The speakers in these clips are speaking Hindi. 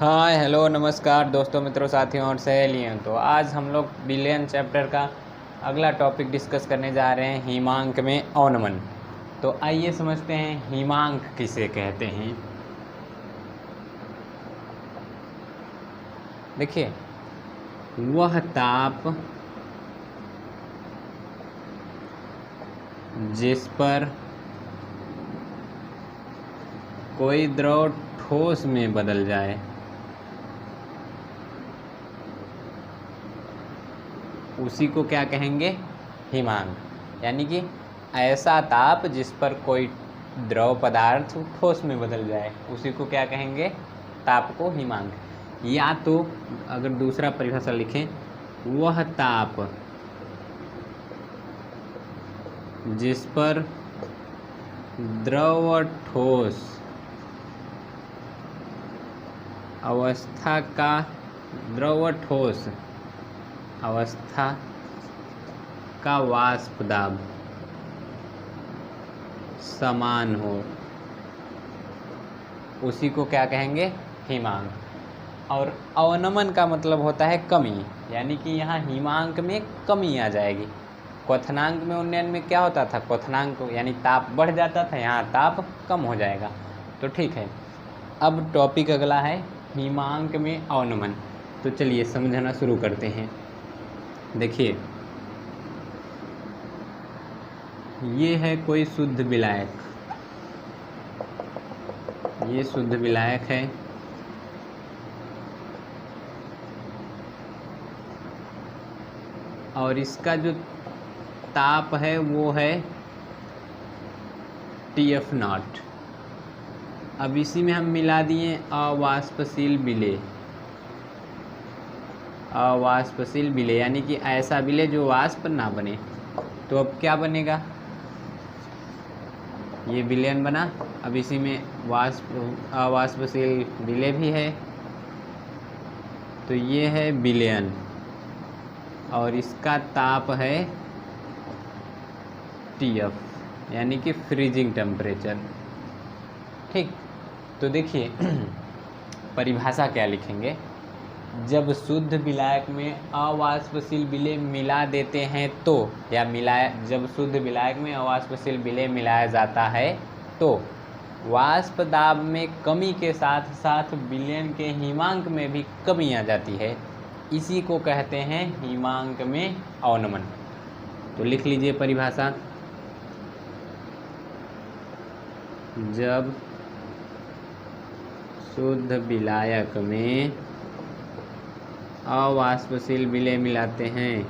हाय हेलो नमस्कार दोस्तों मित्रों साथियों और सहेलियों। तो आज हम लोग बिलियन चैप्टर का अगला टॉपिक डिस्कस करने जा रहे हैं, हिमांक में अवनमन। तो आइए समझते हैं हिमांक किसे कहते हैं। देखिए, वह ताप जिस पर कोई द्रव ठोस में बदल जाए उसी को क्या कहेंगे? हिमांक। यानी कि ऐसा ताप जिस पर कोई द्रव पदार्थ ठोस में बदल जाए उसी को क्या कहेंगे? ताप को हिमांक। या तो अगर दूसरा परिभाषा लिखें, वह ताप जिस पर द्रव ठोस अवस्था का द्रव ठोस अवस्था का वाष्प दाब समान हो उसी को क्या कहेंगे? हिमांक। और अवनमन का मतलब होता है कमी, यानी कि यहाँ हिमांक में कमी आ जाएगी। क्वथनांक में उन्नयन में क्या होता था? क्वथनांक यानी ताप बढ़ जाता था, यहाँ ताप कम हो जाएगा। तो ठीक है, अब टॉपिक अगला है हिमांक में अवनमन। तो चलिए समझना शुरू करते हैं। देखिए, ये है कोई शुद्ध विलायक, ये शुद्ध विलायक है। और इसका जो ताप है वो है TF0। अब इसी में हम मिला दिए अवाष्पशील विलेय, अवाष्पशील विलेय यानी कि ऐसा विलेय जो वाष्प ना बने। तो अब क्या बनेगा? ये विलयन बना। अब इसी में अवाष्पशील विलेय भी है, तो ये है विलयन और इसका ताप है TF यानी कि फ्रीजिंग टेम्परेचर। ठीक, तो देखिए परिभाषा क्या लिखेंगे? जब शुद्ध विलायक में अवाष्पशील विलेय मिला देते हैं तो, या जब शुद्ध विलायक में अवाष्पशील विलेय मिलाया जाता है तो वाष्प दाब में कमी के साथ साथ विलयन के हिमांक में भी कमी आ जाती है। इसी को कहते हैं हिमांक में अवनमन। तो लिख लीजिए परिभाषा। जब शुद्ध विलायक में अवाष्पशील विलेय मिलाते हैं,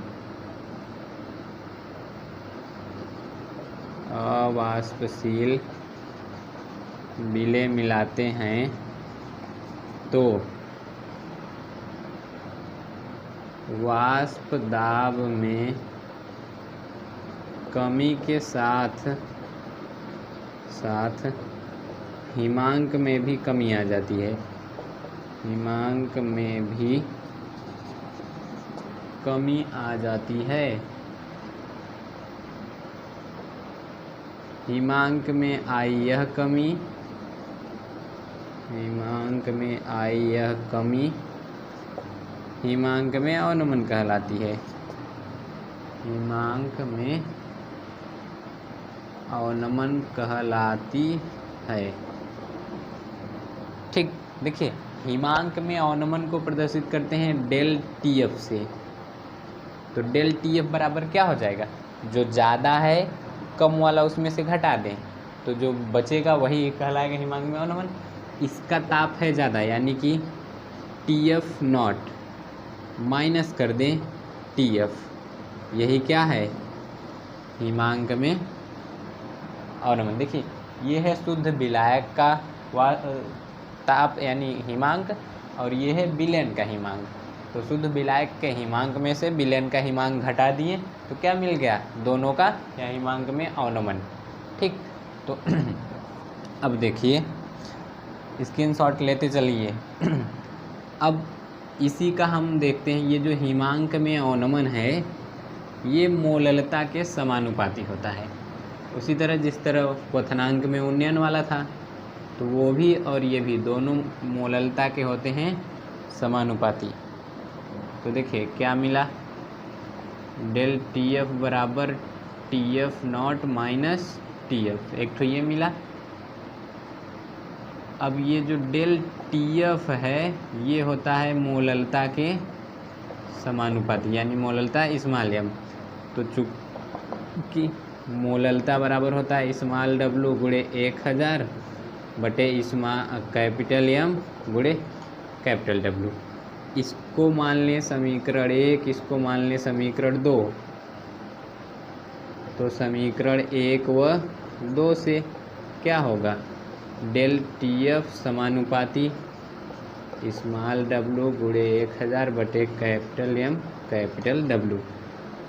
अवाष्पशील विलेय मिलाते हैं तो वाष्प दाब में कमी के साथ साथ हिमांक में भी कमी आ जाती है, हिमांक में भी कमी आ जाती है। हिमांक में आई यह कमी, हिमांक में आई यह कमी हिमांक में अवनमन कहलाती है, हिमांक में अवनमन कहलाती है। ठीक, देखिए हिमांक में अवनमन को प्रदर्शित करते हैं डेल TF से। तो डेल TF बराबर क्या हो जाएगा? जो ज़्यादा है कम वाला उसमें से घटा दें तो जो बचेगा वही कहलाएगा हिमांक में अवनमन। इसका ताप है ज़्यादा यानी कि TF0 माइनस कर दें TF, यही क्या है? हिमांक में अवनमन। देखिए, ये है शुद्ध विलायक का ताप यानी हिमांक, और ये है विलयन का हिमांक। तो शुद्ध विलायक के हिमांक में से विलयन का हिमांक घटा दिए तो क्या मिल गया? दोनों का या हिमांक में अवनमन। ठीक, तो अब देखिए स्क्रीनशॉट लेते चलिए। अब इसी का हम देखते हैं, ये जो हिमांक में अवनमन है ये मोललता के समानुपाती होता है। उसी तरह जिस तरह क्वथनांक में उन्नयन वाला था, तो वो भी और ये भी दोनों मोललता के होते हैं समानुपाती। तो देखिए क्या मिला, डेल टी एफ बराबर T F not minus T F, एक तो ये मिला। अब ये जो डेल टी एफ है ये होता है मोललता के समानुपाती, यानी मोललता स्मॉल एम। तो चूँकि मोललता बराबर होता है स्मॉल डब्लू गुणे 1000 बटे कैपिटल एम गुणे कैपिटल डब्लू। इसको मान लें समीकरण 1, इसको मान लें समीकरण 2। तो समीकरण 1 व 2 से क्या होगा, डेल टी एफ समानुपाती स्मॉल डब्लू गुणे 1000 बटे कैपिटल एम कैपिटल डब्लू।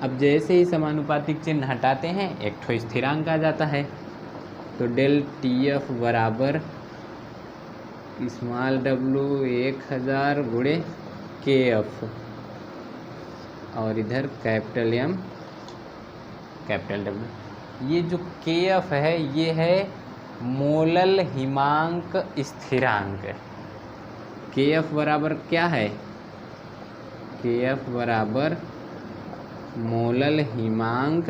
अब जैसे ही समानुपातिक चिन्ह हटाते हैं एक ठो स्थिरांक आ जाता है। तो डेल टी एफ बराबर स्मॉल डब्लू 1000 गुणे के एफ और इधर कैपिटल एम कैपिटल डब्लू। ये जो के एफ है ये है मोलल हिमांक स्थिरांक। के एफ बराबर क्या है, के एफ बराबर मोलल हिमांक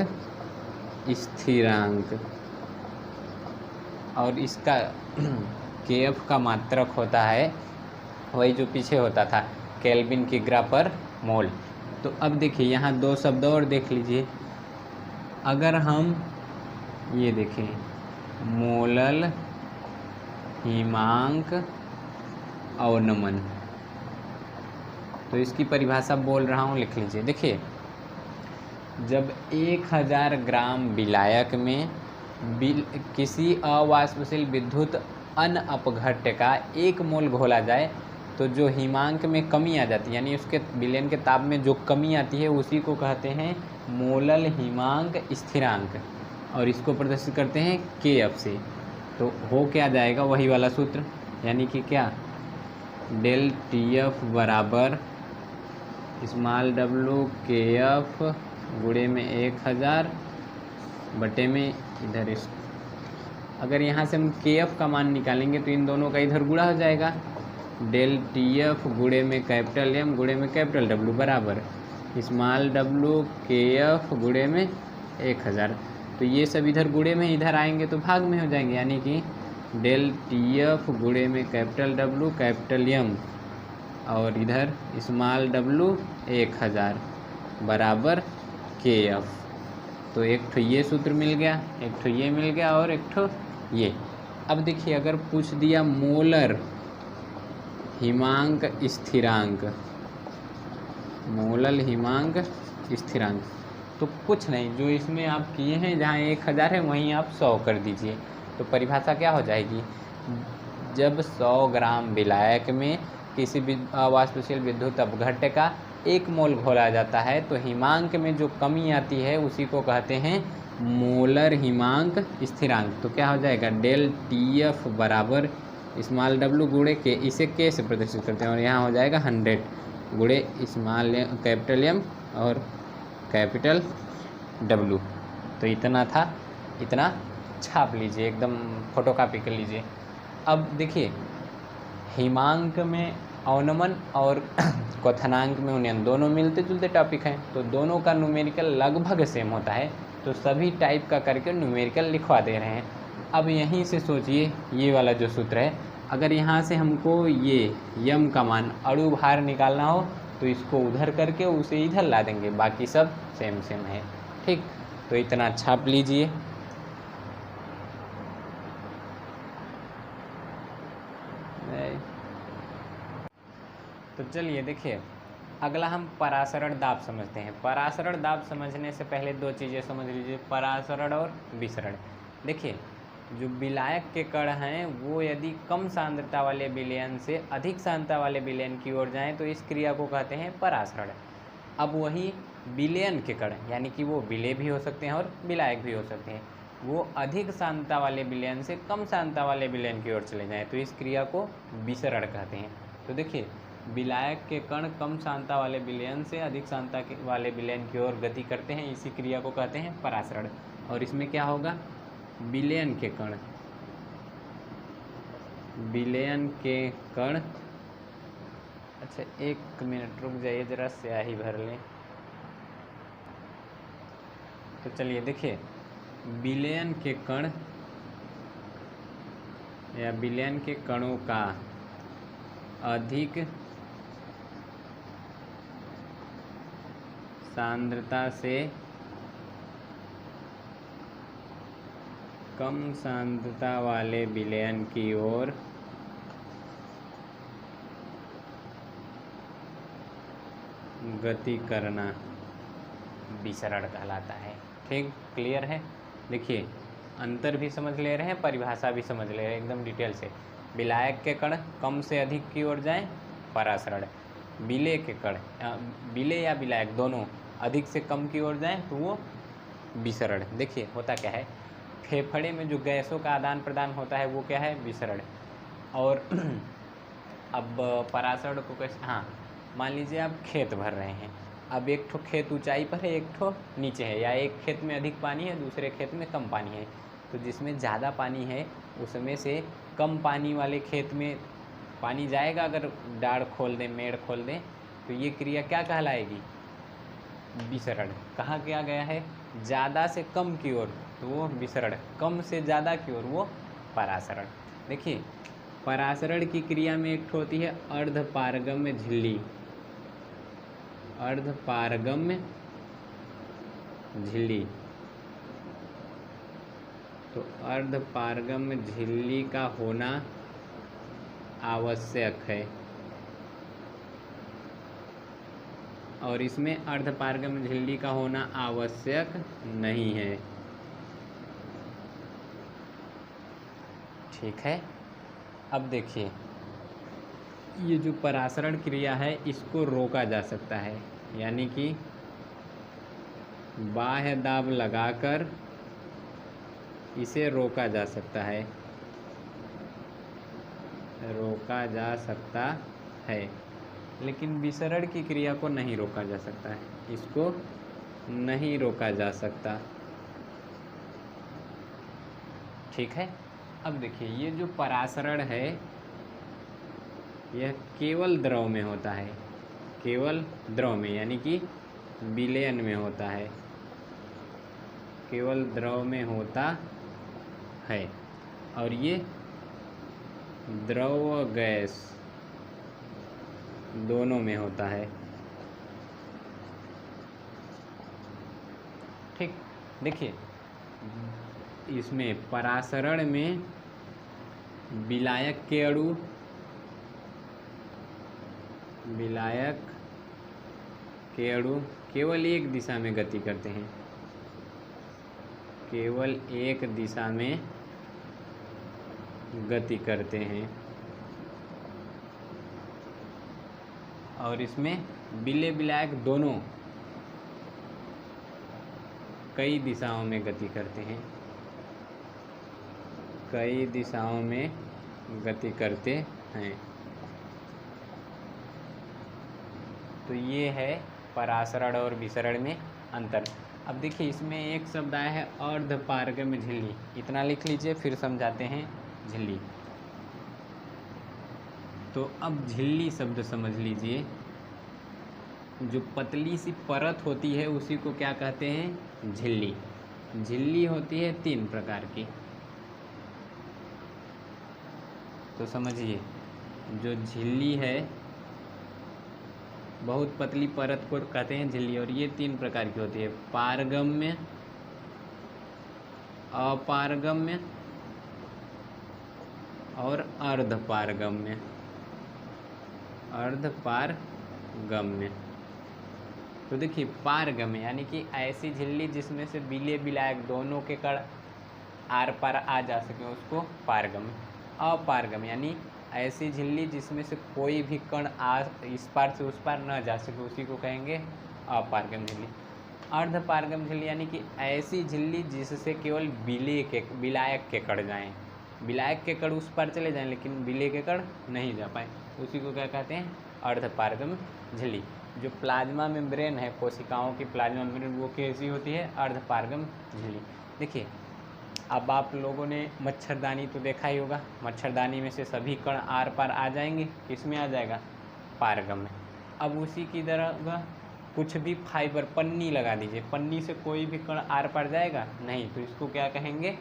स्थिरांक, और इसका के एफ का मात्रक होता है वही जो पीछे होता था केल्विन किग्रा पर मोल। तो अब देखिए यहाँ दो शब्द और देख लीजिए। अगर हम ये देखें मोलल हिमांक अवनमन, तो इसकी परिभाषा बोल रहा हूँ, लिख लीजिए। देखिए जब 1000 ग्राम विलायक में किसी अवाष्पशील विद्युत अनअपघट्य का 1 मोल घोला जाए तो जो हिमांक में कमी आ जाती है, यानी उसके विलयन के ताप में जो कमी आती है उसी को कहते हैं मोलल हिमांक स्थिरांक, और इसको प्रदर्शित करते हैं के एफ से। तो हो क्या जाएगा, वही वाला सूत्र, यानी कि क्या, डेल टी एफ बराबर स्मॉल डब्लू के एफ गुणे में 1000 बटे में इधर इस, अगर यहाँ से हम के एफ का मान निकालेंगे तो इन दोनों का इधर गुणा हो जाएगा, डेल टी एफ गुणे में कैपिटल एम गुणे में कैपिटल डब्लू बराबर स्मॉल डब्लू के एफ गुणे में 1000। तो ये सब इधर गुणे में इधर आएंगे तो भाग में हो जाएंगे, यानी कि डेल टी एफ गुणे में कैपिटल डब्लू कैपिटल एम और इधर स्मॉल डब्लू 1000 बराबर के एफ। तो एक ठो ये सूत्र मिल गया, एक ठो ये मिल गया और एक ठो ये। अब देखिए अगर पूछ दिया मोलर हिमांक स्थिरांक, मोलल हिमांक स्थिरांक, तो कुछ नहीं, जो इसमें आप किए हैं जहाँ 1000 है वहीं आप 100 कर दीजिए। तो परिभाषा क्या हो जाएगी, जब 100 ग्राम विलायक में किसी अवाष्पशील विद्युत अपघट्य का 1 मोल घोला जाता है तो हिमांक में जो कमी आती है उसी को कहते हैं मोलर हिमांक स्थिरांक। तो क्या हो जाएगा, डेल टी एफ बराबर स्मॉल डब्लू गुणे के, इसे के से प्रदर्शित करते हैं, और यहाँ हो जाएगा 100 गुणे स्मॉल कैपिटल एम और कैपिटल डब्लू। तो इतना था, इतना छाप लीजिए, एकदम फोटोकॉपी कर लीजिए। अब देखिए हिमांक में अवनमन और क्वथनांक में उन्नयन दोनों मिलते जुलते टॉपिक हैं, तो दोनों का न्यूमेरिकल लगभग सेम होता है, तो सभी टाइप का करके न्यूमेरिकल लिखवा दे रहे हैं। अब यहीं से सोचिए ये वाला जो सूत्र है, अगर यहाँ से हमको ये यम का मान अणु भार निकालना हो तो इसको उधर करके उसे इधर ला देंगे, बाकी सब सेम सेम है। ठीक, तो इतना छाप लीजिए। तो चलिए देखिए अगला हम परासरण दाब समझते हैं। परासरण दाब समझने से पहले दो चीज़ें समझ लीजिए, परासरण और विसरण। देखिए जो विलायक के कण हैं वो यदि कम सांद्रता वाले विलयन से अधिक सांद्रता वाले विलयन की ओर जाएं तो इस क्रिया को कहते हैं परासरण। अब वही विलयन के कण, यानी कि वो विलेय भी हो सकते हैं और विलायक भी हो सकते हैं, वो अधिक सांद्रता वाले विलयन से कम सांद्रता वाले विलयन की ओर चले जाएं तो इस क्रिया को विसरण कहते हैं। तो देखिए विलायक के कण कम सांद्रता वाले विलयन से अधिक सांद्रता वाले विलयन की ओर गति करते हैं, इसी क्रिया को कहते हैं परासरण। और इसमें क्या होगा, विलयन के कण विलयन के कण, अच्छा 1 मिनट रुक जाइए, जरा स्याही भर लें। तो चलिए देखिए, विलयन के कण या विलयन के कणों का अधिक सांद्रता से कम सांद्रता वाले विलयन की ओर गति करना विसरण कहलाता है। ठीक, क्लियर है। देखिए अंतर भी समझ ले रहे हैं, परिभाषा भी समझ ले रहे हैं एकदम डिटेल से। विलायक के कण कम से अधिक की ओर जाएं, परासरण। विलेय के कण, विलेय या विलायक दोनों अधिक से कम की ओर जाएं तो वो विसरण। देखिए होता क्या है, फेफड़े में जो गैसों का आदान प्रदान होता है वो क्या है, विसरण। और अब परासरण को कैसे, हाँ मान लीजिए आप खेत भर रहे हैं, अब एक ठो खेत ऊंचाई पर है, एक ठो नीचे है, या एक खेत में अधिक पानी है, दूसरे खेत में कम पानी है। तो जिसमें ज़्यादा पानी है उसमें से कम पानी वाले खेत में पानी जाएगा, अगर डाढ़ खोल दें, मेड़ खोल दें, तो ये क्रिया क्या कहलाएगी, विसरण। कहाँ किया गया है, ज़्यादा से कम की ओर तो वो विसरण, कम से ज़्यादा की ओर वो परासरण। देखिए परासरण की क्रिया में एक ठो होती है अर्धपारगम्य झिल्ली, अर्धपारगम्य झिल्ली। तो अर्धपारगम्य झिल्ली का होना आवश्यक है, और इसमें अर्धपारगम्य झिल्ली का होना आवश्यक नहीं है। ठीक है। अब देखिए ये जो परासरण क्रिया है इसको रोका जा सकता है, यानी कि बाह्य दाब लगाकर इसे रोका जा सकता है, रोका जा सकता है। लेकिन विसरण की क्रिया को नहीं रोका जा सकता है, इसको नहीं रोका जा सकता। ठीक है। अब देखिए ये जो परासरण है यह केवल द्रव में होता है, केवल द्रव में, यानी कि विलयन में होता है, केवल द्रव में होता है। और ये द्रव व गैस दोनों में होता है। ठीक, देखिए इसमें परासरण में विलायक के अणु, विलायक के अणु केवल एक दिशा में गति करते हैं, केवल एक दिशा में गति करते हैं। और इसमें विलेय विलायक दोनों कई दिशाओं में गति करते हैं, कई दिशाओं में गति करते हैं। तो ये है परासरण और विसरण में अंतर। अब देखिए इसमें एक शब्द आया है अर्धपारगम्य झिल्ली, इतना लिख लीजिए, फिर समझाते हैं झिल्ली। तो अब झिल्ली शब्द समझ लीजिए, जो पतली सी परत होती है उसी को क्या कहते हैं, झिल्ली। झिल्ली होती है 3 प्रकार की। तो समझिए जो झिल्ली है, बहुत पतली परत को कहते हैं झिल्ली, और ये 3 प्रकार की होती है, पारगम्य, अपारगम्य और अर्धपारगम्य, अर्धपारगम्य। तो देखिए पारगम्य यानी कि ऐसी झिल्ली जिसमें से विलेय विलायक दोनों के कण आर पार आ जा सके उसको पारगम्य। अपारगम्य यानी ऐसी झिल्ली जिसमें से कोई भी कण इस पार से उस पार न जा सके उसी को कहेंगे अपारगम्य झिल्ली। अर्धपारगम्य झिल्ली यानी कि ऐसी झिल्ली जिससे केवल विलायक के कण जाएं, विलायक के कण उस पार चले जाएं लेकिन विलेय के कण नहीं जा पाए, उसी को क्या कहते हैं, अर्धपारगम्य झिल्ली। जो प्लाज्मा मेम्ब्रेन है, कोशिकाओं की प्लाज्मा मेम्ब्रेन, वो कैसी होती है, अर्धपारगम्य झिल्ली। देखिए अब आप लोगों ने मच्छरदानी तो देखा ही होगा, मच्छरदानी में से सभी कण आर पार आ जाएंगे, किसमें आ जाएगा, पारगम में। अब उसी की तरह कुछ भी फाइबर पन्नी लगा दीजिए, पन्नी से कोई भी कण आर पार जाएगा नहीं, तो इसको क्या कहेंगे,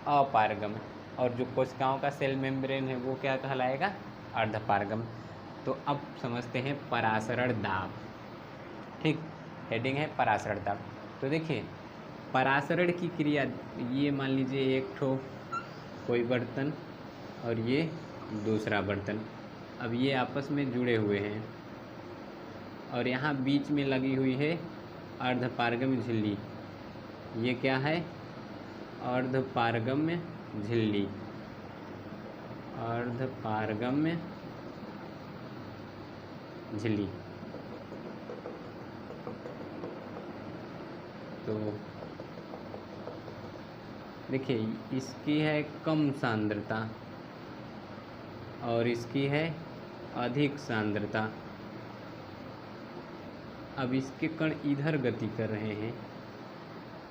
अपारगम। और जो कोशिकाओं का सेल मेम्ब्रेन है वो क्या कहलाएगा, अर्धपारगम। तो अब समझते हैं परासरण दाब। ठीक, हेडिंग है परासरण दाब। तो देखिए परासरण की क्रिया, ये मान लीजिए एक ठो कोई बर्तन और ये दूसरा बर्तन, अब ये आपस में जुड़े हुए हैं और यहाँ बीच में लगी हुई है अर्धपारगम झिल्ली। ये क्या है, अर्धपारगम झिल्ली, अर्धपारगम झिल्ली। तो देखिए इसकी है कम सांद्रता और इसकी है अधिक सांद्रता। अब इसके कण इधर गति कर रहे हैं।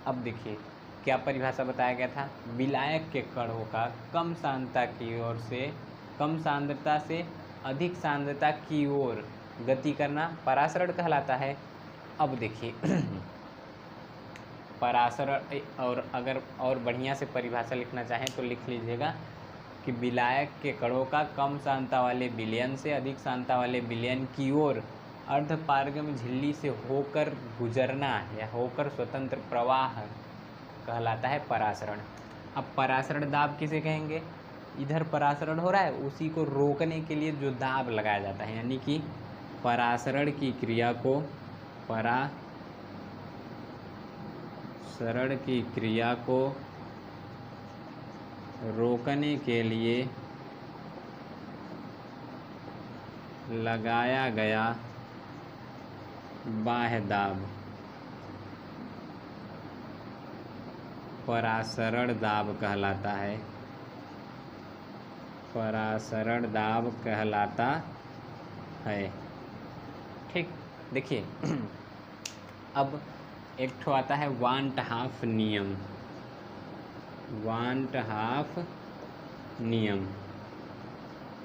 अब देखिए क्या परिभाषा बताया गया था, विलायक के कणों का कम सांद्रता की ओर से, कम सांद्रता से अधिक सांद्रता की ओर गति करना परासरण कहलाता है। अब देखिए परासरण, और अगर और बढ़िया से परिभाषा लिखना चाहें तो लिख लीजिएगा कि विलायक के कणों का कम सांद्रता वाले विलयन से अधिक सांद्रता वाले विलयन की ओर अर्धपारगम झिल्ली से होकर गुजरना या होकर स्वतंत्र प्रवाह कहलाता है परासरण। अब परासरण दाब किसे कहेंगे, इधर परासरण हो रहा है उसी को रोकने के लिए जो दाब लगाया जाता है, यानी कि परासरण की क्रिया को, परासरण की क्रिया को रोकने के लिए लगाया गया बाह्य दाब परासरण दाब कहलाता है, परासरण दाब कहलाता है। ठीक, देखिए अब एक ठो आता है वान ट हाफ नियम, वान ट हाफ नियम।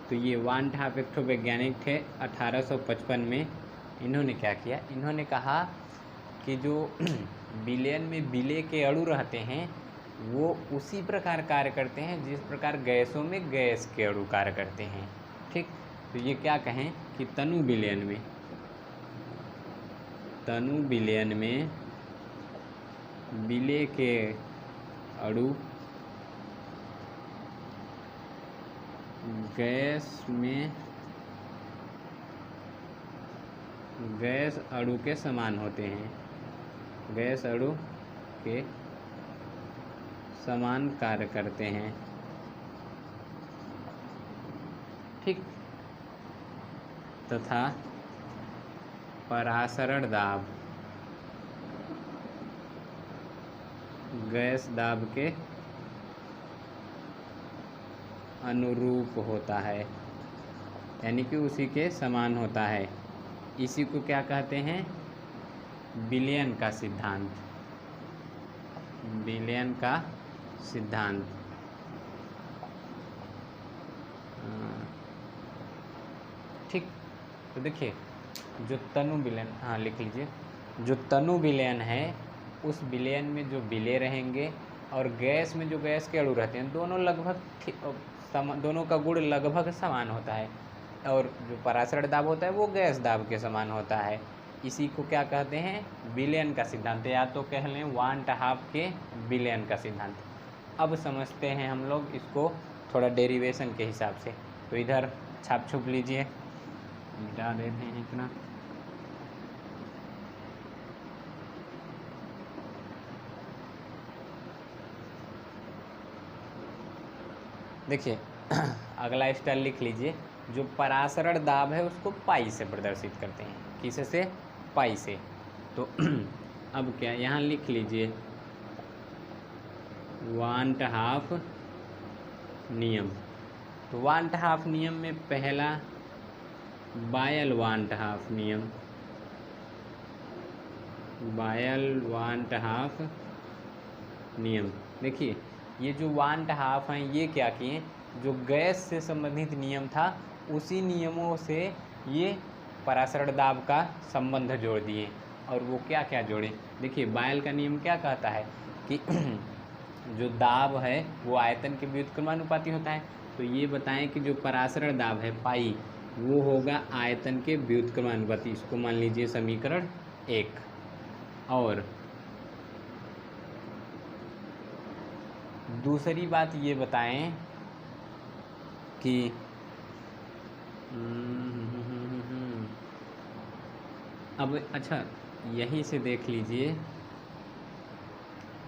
तो ये वान ट हाफ एक ठो वैज्ञानिक थे 1855 में। इन्होंने क्या किया, इन्होंने कहा कि जो विलयन में विलेय के अणु रहते हैं वो उसी प्रकार कार्य करते हैं जिस प्रकार गैसों में गैस के अणु कार्य करते हैं। ठीक, तो ये क्या कहें कि तनु विलयन में, तनु विलयन में विलेय के अणु गैस में गैस अणु के समान होते हैं, गैस अणु के समान कार्य करते हैं। ठीक, तथा परासरण दाब गैस दाब के अनुरूप होता है, यानी कि उसी के समान होता है। इसी को क्या कहते हैं, विलयन का सिद्धांत, विलयन का सिद्धांत। ठीक, तो देखिए जो तनु विलयन, हाँ लिख लीजिए, जो तनु विलयन है उस विलयन में जो विलेय रहेंगे और गैस में जो गैस के अणु रहते हैं दोनों लगभग दोनों का गुण लगभग समान होता है, और जो परासरण दाब होता है वो गैस दाब के समान होता है। इसी को क्या कहते हैं, विलयन का सिद्धांत, या तो कह लें वान ट हाफ के विलयन का सिद्धांत। अब समझते हैं हम लोग इसको थोड़ा डेरिवेशन के हिसाब से। तो इधर छाप छुप लीजिए, मिटा देते हैं इतना। देखिए अगला स्टाइल लिख लीजिए, जो परासरण दाब है उसको पाई से प्रदर्शित करते हैं, किस से, पाई से। तो अब क्या यहाँ लिख लीजिए वान ट हाफ नियम। तो वान ट हाफ नियम में पहला बायल वान ट हाफ नियम, बायल वान ट हाफ नियम। देखिए ये जो 1.5 हैं ये क्या किए, जो गैस से संबंधित नियम था उसी नियमों से ये परासरण दाब का संबंध जोड़ दिए। और वो क्या क्या जोड़े, देखिए बायल का नियम क्या कहता है कि जो दाब है वो आयतन के व्युत्क्रमानुपाती होता है। तो ये बताएं कि जो परासरण दाब है पाई वो होगा आयतन के व्युत्क्रमानुपाती। इसको मान लीजिए समीकरण 1। और दूसरी बात ये बताएं कि अब अच्छा यहीं से देख लीजिए,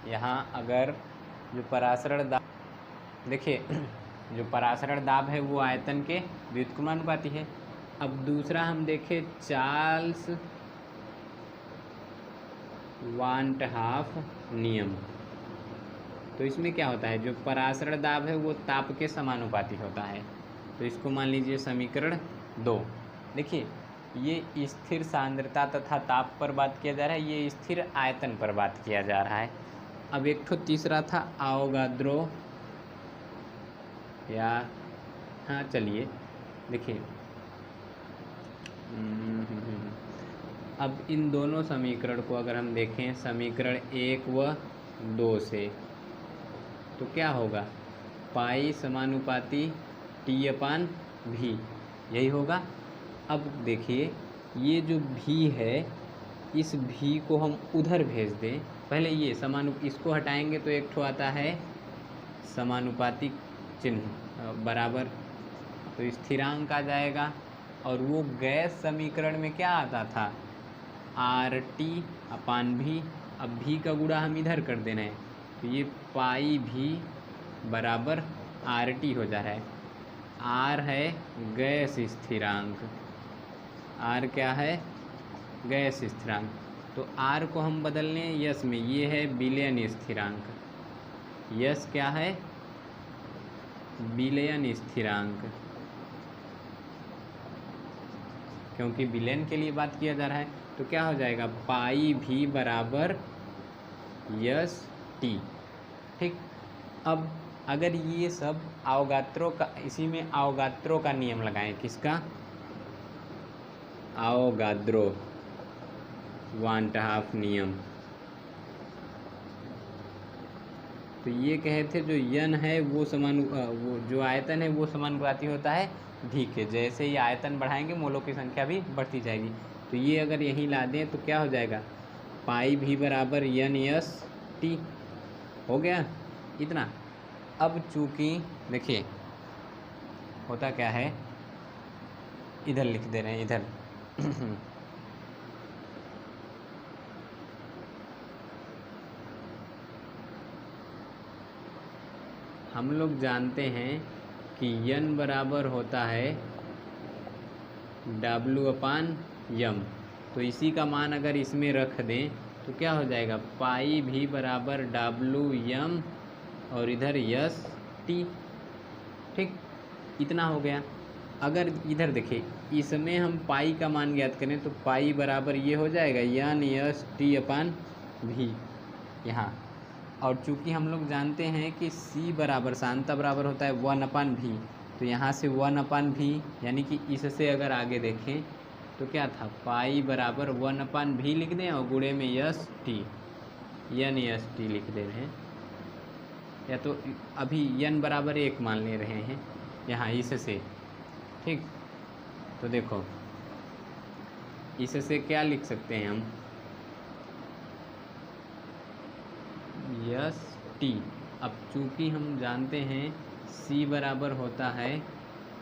यहाँ अगर जो परासरण दाब, देखिए जो परासरण दाब है वो आयतन के व्युत्क्रमानुपाती है। अब दूसरा हम देखें चार्ल्स 1.5 नियम, तो इसमें क्या होता है, जो परासरण दाब है वो ताप के समानुपाती होता है। तो इसको मान लीजिए समीकरण 2। देखिए ये स्थिर सांद्रता तथा ताप पर बात किया जा रहा है, ये स्थिर आयतन पर बात किया जा रहा है। अब एक ठो तीसरा था आवोगाद्रो, या हाँ चलिए देखिए अब इन दोनों समीकरण को अगर हम देखें समीकरण 1 व 2 से, तो क्या होगा, पाई समानुपाती T/V, यही होगा। अब देखिए ये जो V है इस V को हम उधर भेज दें, पहले ये इसको हटाएंगे तो एक ठो आता है समानुपातिक चिन्ह बराबर, तो स्थिरांक आ जाएगा। और वो गैस समीकरण में क्या आता था, RT/V। अब V का गुणा हम इधर कर दे रहे हैं, तो ये पाई V बराबर RT हो जा रहा है। R है गैस स्थिरांक, R क्या है, गैस स्थिरांक। तो R को हम बदल लें यस में, ये है विलयन स्थिरांक। यस क्या है, विलयन स्थिरांक, क्योंकि विलयन के लिए बात किया जा रहा है। तो क्या हो जाएगा, पाई V बराबर यस T। ठीक, अब अगर ये सब आवोगाद्रो का, इसी में आवोगाद्रो का नियम लगाएं, किसका, आवोगाद्रो 1.5 नियम। तो ये कहे थे जो यन है वो वो जो आयतन है वो समानुपाती होता है V के। जैसे ही आयतन बढ़ाएंगे मोलों की संख्या भी बढ़ती जाएगी। तो ये अगर यहीं ला दें तो क्या हो जाएगा, पाई V बराबर NST हो गया इतना। अब चूँकि देखिए होता क्या है, इधर लिख दे रहे हैं इधर हम लोग जानते हैं कि N बराबर होता है W/M। तो इसी का मान अगर इसमें रख दें तो क्या हो जाएगा, पाई V बराबर WM और इधर ST। ठीक, इतना हो गया। अगर इधर देखिए इसमें हम पाई का मान ज्ञात करें तो पाई बराबर ये हो जाएगा NST/V यहाँ। और चूँकि हम लोग जानते हैं कि C बराबर सांद्रता बराबर होता है 1/V, तो यहाँ से 1/V, यानी कि इससे अगर आगे देखें तो क्या था, पाई बराबर 1/V लिख दें और गुणे में ST, NST लिख दे रहे हैं, या तो अभी N बराबर 1 मान ले रहे हैं यहाँ इससे। ठीक, तो देखो इससे क्या लिख सकते हैं हम, ST। अब चूँकि हम जानते हैं C बराबर होता है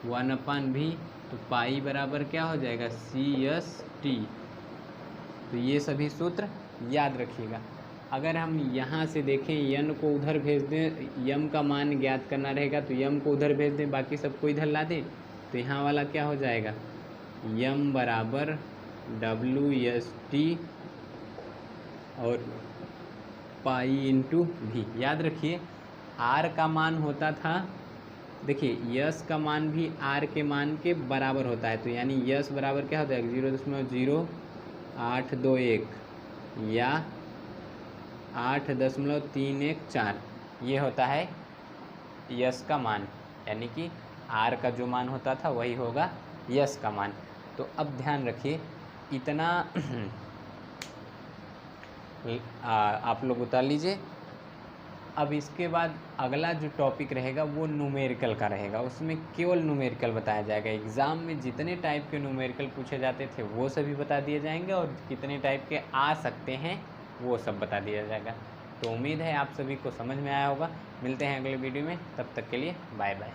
1/V, तो पाई बराबर क्या हो जाएगा, CST। तो ये सभी सूत्र याद रखिएगा। अगर हम यहाँ से देखें N को उधर भेज दें, M का मान ज्ञात करना रहेगा तो M को उधर भेज दें, बाकी सबको इधर ला दें, तो यहाँ वाला क्या हो जाएगा, M बराबर WST और पाई इंटू V। याद रखिए R का मान होता था, देखिए यस का मान भी R के मान के बराबर होता है, तो यानी यस बराबर क्या हो जाएगा, 0.0821 या 8.314, ये होता है यस का मान, यानी कि आर का जो मान होता था वही होगा यस का मान। तो अब ध्यान रखिए इतना आप लोग उतार लीजिए। अब इसके बाद अगला जो टॉपिक रहेगा वो न्यूमेरिकल का रहेगा, उसमें केवल न्यूमेरिकल बताया जाएगा। एग्ज़ाम में जितने टाइप के न्यूमेरिकल पूछे जाते थे वो सभी बता दिए जाएंगे और कितने टाइप के आ सकते हैं वो सब बता दिया जाएगा। तो उम्मीद है आप सभी को समझ में आया होगा। मिलते हैं अगले वीडियो में, तब तक के लिए बाय बाय।